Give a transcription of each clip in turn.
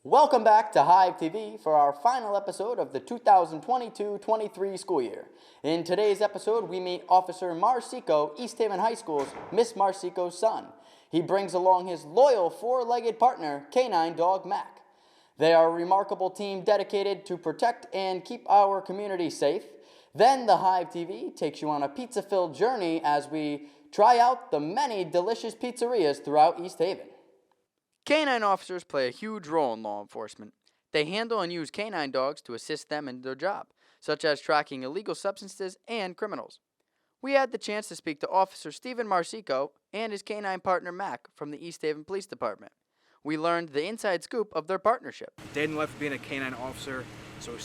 Welcome back to HiveTV for our final episode of the 2022-23 school year. In today's episode, we meet Officer Marsico, East Haven High School's Miss Marsico's son. He brings along his loyal four-legged partner, canine dog Mack. They are a remarkable team dedicated to protect and keep our community safe. Then the HiveTV takes you on a pizza-filled journey as we try out the many delicious pizzerias throughout East Haven. Canine officers play a huge role in law enforcement. They handle and use canine dogs to assist them in their job, such as tracking illegal substances and criminals. We had the chance to speak to Officer Stephen Marsico and his canine partner Mack from the East Haven Police Department. We learned the inside scoop of their partnership. Day left being a canine officer, so we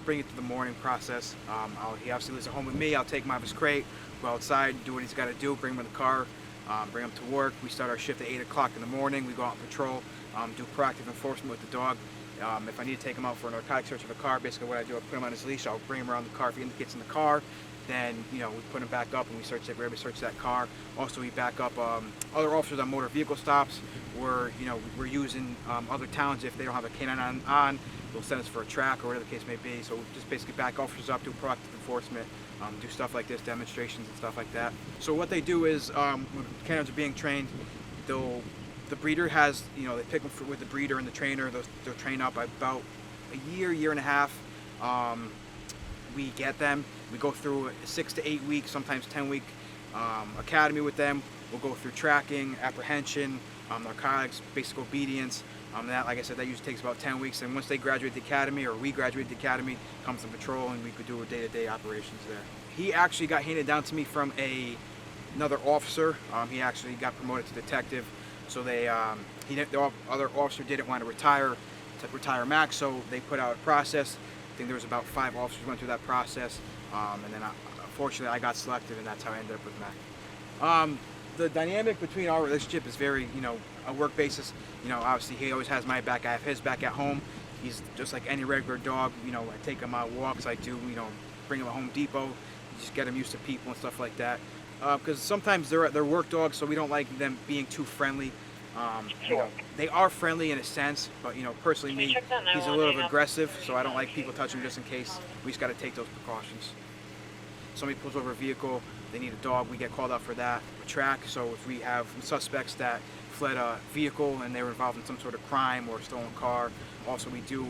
bring it to the morning process. He obviously lives at home with me. I'll take him out of his crate, go outside, do what he's got to do, bring him in the car. Bring them to work. We start our shift at 8 o'clock in the morning. We go out on patrol, do proactive enforcement with the dog. If I need to take him out for a narcotic search of a car, basically what I do, I put him on his leash. I'll bring him around the car. If he indicates in the car, then we put him back up and we search that car. Also, we back up other officers on motor vehicle stops. We're using other towns if they don't have a canine on. They'll send us for a track or whatever the case may be. So we just basically back officers up, do proactive enforcement. Do stuff like this, demonstrations and stuff like that. So what they do is, when canines are being trained, the breeder has, they pick them with the breeder and the trainer. They'll train up about a year and a half. We get them. We go through a 6 to 8 week, sometimes 10-week academy with them. We'll go through tracking, apprehension, narcotics, basic obedience. That, like I said, that usually takes about 10 weeks. And once they graduate the academy, or we graduate the academy, comes to patrol, and we could do day-to-day operations there. He actually got handed down to me from another officer. He actually got promoted to detective. So the other officer didn't want to retire Mack, so they put out a process. I think there was about 5 officers went through that process, and then unfortunately I got selected, and that's how I ended up with Mack. The dynamic between our relationship is very, a work basis. Obviously he always has my back. I have his back at home. He's just like any regular dog. I take him out walks. I do, bring him to Home Depot. Just get him used to people and stuff like that. Because sometimes they're work dogs, so we don't like them being too friendly. They are friendly in a sense, but personally me, he's a little aggressive, so I don't like people touching him just in case. We just got to take those precautions. Somebody pulls over a vehicle, they need a dog, we get called out for that. We track, so if we have suspects that fled a vehicle and they were involved in some sort of crime or a stolen car. Also, we do,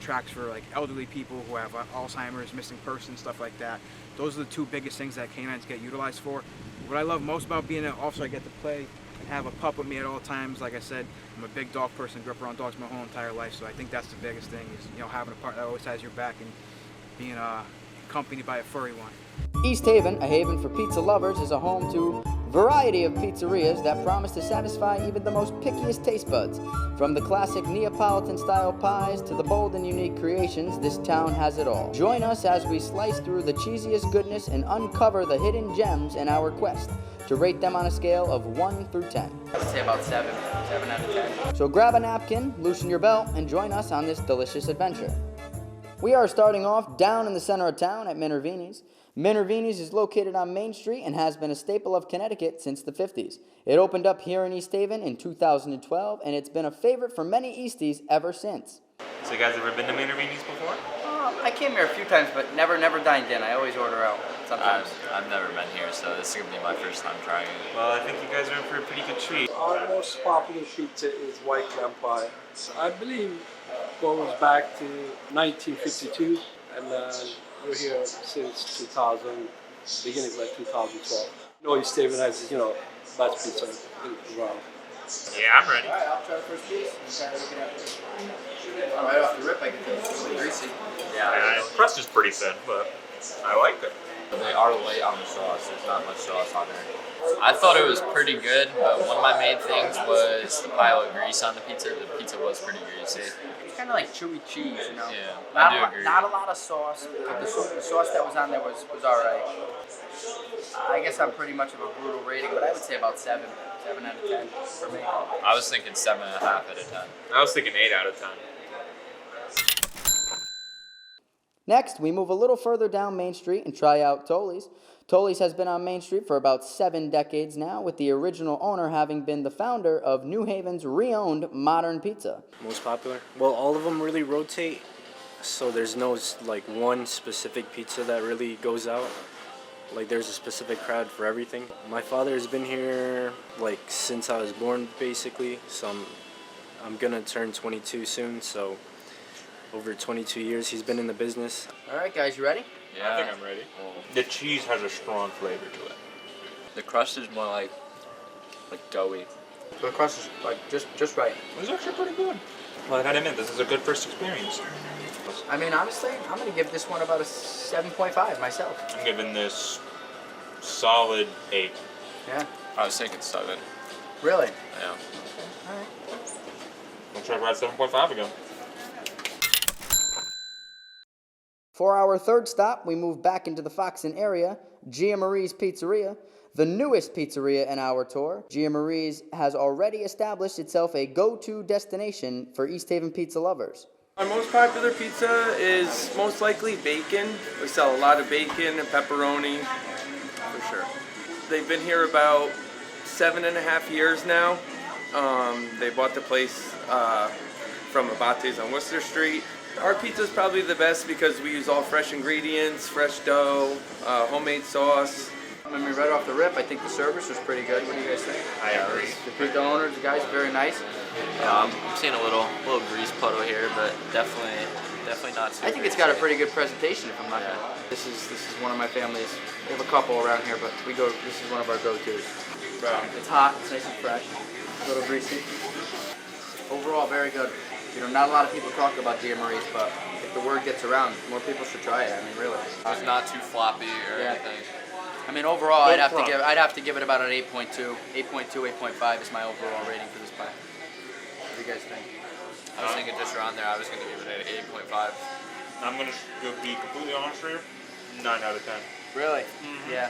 tracks for like elderly people who have Alzheimer's, missing persons, stuff like that. Those are the 2 biggest things that canines get utilized for. What I love most about being an officer, I get to play and have a pup with me at all times. Like I said, I'm a big dog person, grew up around dogs my whole entire life, so I think that's the biggest thing is, having a partner that always has your back and being accompanied by a furry one. East Haven, a haven for pizza lovers, is a home to a variety of pizzerias that promise to satisfy even the most pickiest taste buds. From the classic Neapolitan-style pies to the bold and unique creations, this town has it all. Join us as we slice through the cheesiest goodness and uncover the hidden gems in our quest to rate them on a scale of 1 through 10. I'd say about 7 out of 10. So grab a napkin, loosen your belt, and join us on this delicious adventure. We are starting off down in the center of town at Minervini's. Minervini's is located on Main Street and has been a staple of Connecticut since the 50s. It opened up here in East Haven in 2012, and it's been a favorite for many Easties ever since. So you guys ever been to Minervini's before? I came here a few times, but never dined in. I always order out sometimes. I've never been here, so this is going to be my first time trying it. Well, I think you guys are in for a pretty good treat. Our most popular pizza is White Clam Pie. I believe goes back to 1952, and we're here since 2000, beginning of like 2012. East Haven has, best pizza around. Yeah, I'm ready. Alright, I'll try the first piece. Right off the rip, I can tell it's really greasy. Yeah, the crust is pretty thin, but I like it. They are light on the sauce. There's not much sauce on there. I thought it was pretty good, but one of my main things was the pile of grease on the pizza. The pizza was pretty greasy. It's kind of like chewy cheese, Yeah, Not I do agree. a lot of sauce, but the sauce that was on there was alright. I guess I'm pretty much of a brutal rating, but I would say about 7 out of 10 for me. I was thinking 7.5 out of 10. I was thinking 8 out of 10. Next, we move a little further down Main Street and try out Tullys. Tullys has been on Main Street for about 7 decades now, with the original owner having been the founder of New Haven's re-owned Modern Pizza. Most popular? Well, all of them really rotate, so there's no like one specific pizza that really goes out. Like there's a specific crowd for everything. My father has been here like since I was born basically, so I'm gonna turn 22 soon, so over 22 years he's been in the business. All right, guys, you ready? Yeah. I think I'm ready. The cheese has a strong flavor to it. The crust is more like doughy. The crust is like just right. It's actually pretty good. Well, I gotta admit, this is a good first experience. I mean, honestly, I'm gonna give this one about a 7.5 myself. I'm giving this solid 8. Yeah. I was thinking 7. Really? Yeah. All right. We'll try to ride 7.5 again. For our third stop, we move back into the Foxen area, Gia Maries Pizzeria, the newest pizzeria in our tour. Gia Maries has already established itself a go-to destination for East Haven pizza lovers. Our most popular pizza is most likely bacon. We sell a lot of bacon and pepperoni, for sure. They've been here about 7.5 years now. They bought the place from Abate's on Worcester Street. Our pizza is probably the best because we use all fresh ingredients, fresh dough, homemade sauce. I mean, right off the rip, I think the service was pretty good. What do you guys think? I agree. The pizza owners, the guys, very nice. I'm seeing a little grease puddle here, but definitely not too I think it's got a pretty good presentation, if I'm not gonna lie. This is one of my families. We have a couple around here, but this is one of our go-tos. It's hot, it's nice and fresh, a little greasy. Overall, very good. You know, not a lot of people talk about Gia Maries, but if the word gets around, more people should try it. I mean, really. It's not too floppy or Yeah. anything. I mean, overall, I'd have to give it about an 8.2. 8.2, 8.5 is my overall rating for this pie. What do you guys think? I was thinking just around there. I was going to give it an 8.5. I'm gonna be completely honest here. 9 out of 10. Really? Yeah.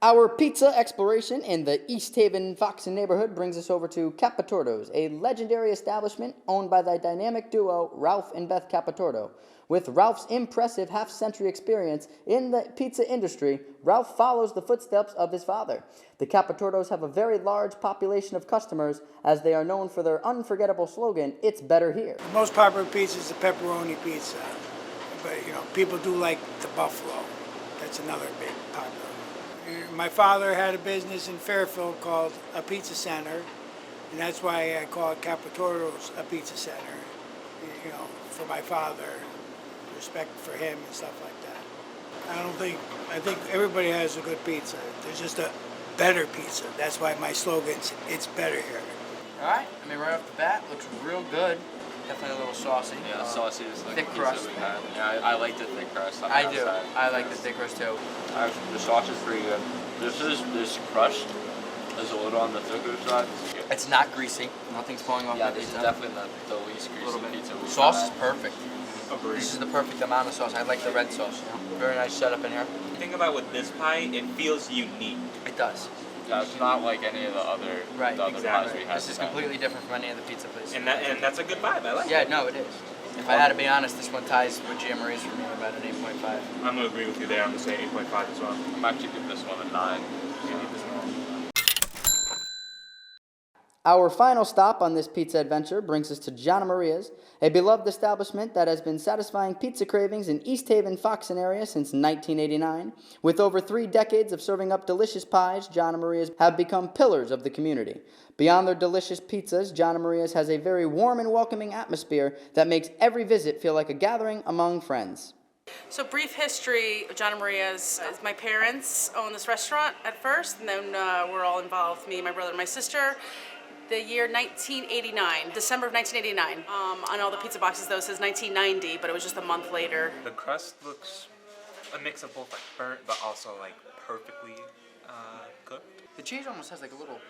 Our pizza exploration in the East Haven Foxen neighborhood brings us over to Caputos, a legendary establishment owned by the dynamic duo Ralph and Beth Caputo. With Ralph's impressive half-century experience in the pizza industry, Ralph follows the footsteps of his father. The Caputos have a very large population of customers as they are known for their unforgettable slogan, "It's better here." The most popular pizza is the pepperoni pizza, but people do like the buffalo. That's another big popular. My father had a business in Fairfield called a pizza center, and that's why I call it Caputo's a pizza center. For my father, respect for him and stuff like that. I think everybody has a good pizza. There's just a better pizza. That's why my slogan's "It's better here." All right. I mean, right off the bat, looks real good. Definitely a little saucy. Yeah, saucy is like thick pizza crust. we've had. Yeah, I like the thick crust. I do. I like the thick crust too. The sauce is pretty good. This crust is a little on the thicker side. It's not greasy. Nothing's falling off Yeah, the this is pizza. definitely the least greasy pizza we've Sauce is had. perfect. This is the perfect amount of sauce. I like the red sauce. Very nice setup in here. The thing about with this pie, it feels unique. It does. Yeah, it's not like any of the other Right, pies exactly. we had. This is completely different from any other pizza place. And that's a good vibe. I like it. Yeah, no, it is. If I had to be honest, this one ties with Gia Maries for me about an 8.5. I'm gonna agree with you there. I'm gonna say 8.5 as well. I'm actually giving this one a 9. Our final stop on this pizza adventure brings us to Gia Maries, a beloved establishment that has been satisfying pizza cravings in East Haven Foxen area since 1989. With over 3 decades of serving up delicious pies, Gia Maries have become pillars of the community. Beyond their delicious pizzas, Gia Maries has a very warm and welcoming atmosphere that makes every visit feel like a gathering among friends. So brief history of Gia Marie's is my parents owned this restaurant at first, and then we're all involved, me, my brother, and my sister. The year 1989, December of 1989. On all the pizza boxes though it says 1990, but it was just a month later. The crust looks a mix of both like burnt, but also like perfectly cooked. The cheese almost has like almost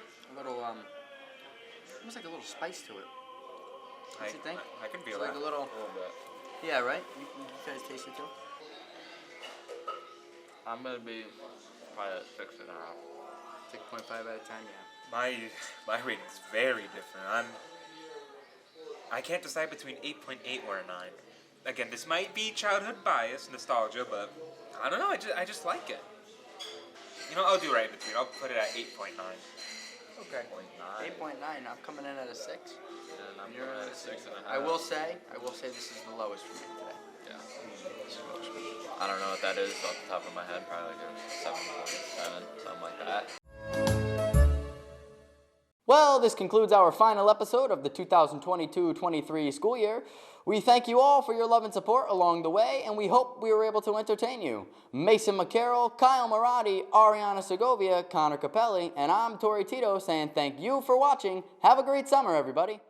like a little spice to it. Don't you think? I can feel It's like that. a little bit. Yeah, right? You guys taste it too? I'm gonna be probably at 6.5. 6.5 out of 10, yeah. My rating is very different. I can't decide between 8.8 or a 9. again, this might be childhood bias, nostalgia, but I don't know. I just like it. You know, I'll do right in between. I'll put it at 8.9. Okay. 8.9. I'm coming in at a 6. And I'm You're going at at a 6 and a I half. will say this is the lowest for me today. Yeah. I don't know what that is off the top of my head. Probably like a 7.7, something like that. Well, this concludes our final episode of the 2022-23 school year. We thank you all for your love and support along the way, and we hope we were able to entertain you. Mason McCarroll, Kyle Marotti, Ariana Segovia, Connor Capelli, and I'm Tori Tito saying thank you for watching. Have a great summer, everybody.